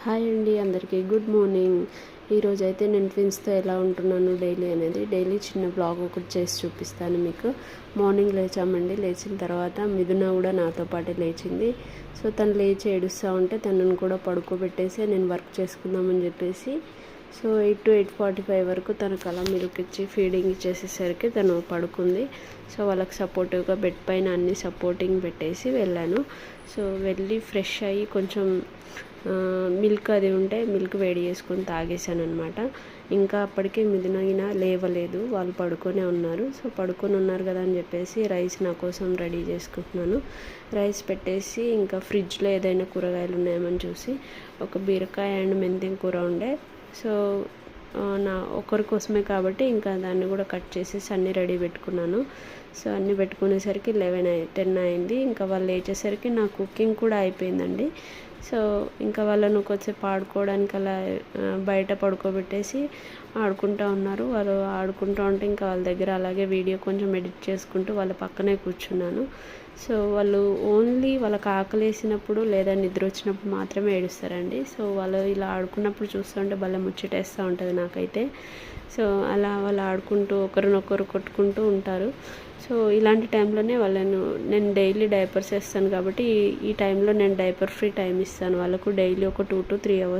Hi అండి, అందరికీ good morning. ఈరోజు అయితే నేను ట్విన్స్తో ఎలా ఉంటున్నాను డైలీ చిన్న బ్లాగ్ ఒకటి చేసి చూపిస్తాను మీకు. మార్నింగ్ లేచామండి. లేచిన తర్వాత మిథున కూడా నాతో పాటే లేచింది. సో తను లేచి ఏడుస్తూ ఉంటే తనను కూడా పడుకోబెట్టేసి నేను వర్క్ చేసుకుందామని చెప్పేసి సో 8 to 8:45 వరకు తనకు అలా మిల్క్ ఇచ్చి ఫీడింగ్ ఇచ్చేసేసరికి తను పడుకుంది. సో వాళ్ళకి సపోర్టివ్గా బెడ్ పైన అన్ని సపోర్టింగ్ పెట్టేసి వెళ్ళాను. సో వెళ్ళి ఫ్రెష్ అయ్యి కొంచెం మిల్క్ అది ఉంటే మిల్క్ వేడి చేసుకొని తాగేసాను అనమాట. ఇంకా అప్పటికే మిథున లేవలేదు, వాళ్ళు పడుకొనే ఉన్నారు. సో పడుకొని ఉన్నారు కదా అని చెప్పేసి రైస్ నా కోసం రెడీ చేసుకుంటున్నాను. రైస్ పెట్టేసి ఇంకా ఫ్రిడ్జ్లో ఏదైనా కూరగాయలు ఉన్నాయేమని చూసి ఒక బీరకాయ అండ్ మెంతెం కూర ఉండే. సో నా ఒకరి కోసమే కాబట్టి ఇంకా దాన్ని కూడా కట్ చేసేసి అన్నీ రెడీ పెట్టుకున్నాను. సో అన్నీ పెట్టుకునేసరికి 10 అయింది. ఇంకా వాళ్ళు లేచేసరికి నా కుకింగ్ కూడా అయిపోయిందండి. సో ఇంకా వాళ్ళను కొద్దిసేపు ఆడుకోవడానికి అలా బయట పడుకోబెట్టేసి ఆడుకుంటూ ఉన్నారు. వాళ్ళు ఆడుకుంటూ ఉంటే ఇంకా వాళ్ళ దగ్గర అలాగే వీడియో కొంచెం ఎడిట్ చేసుకుంటూ వాళ్ళ పక్కనే కూర్చున్నాను. సో వాళ్ళు ఓన్లీ వాళ్ళకి ఆకలి వేసినప్పుడు లేదా నిద్ర వచ్చినప్పుడు మాత్రమే ఏడుస్తారండి. సో వాళ్ళు ఇలా ఆడుకున్నప్పుడు చూస్తుంటే భలే ముచ్చటేస్తూ ఉంటుంది నాకైతే. సో అలా వాళ్ళు ఆడుకుంటూ ఒకరినొకరు కొట్టుకుంటూ ఉంటారు. సో ఇలాంటి టైంలోనే నేను డైలీ డైపర్స్ వేస్తాను కాబట్టి ఈ టైంలో నేను డైపర్ ఫ్రీ టైం ఇస్తాను వాళ్ళకు. డైలీ ఒక 2 to 3 hours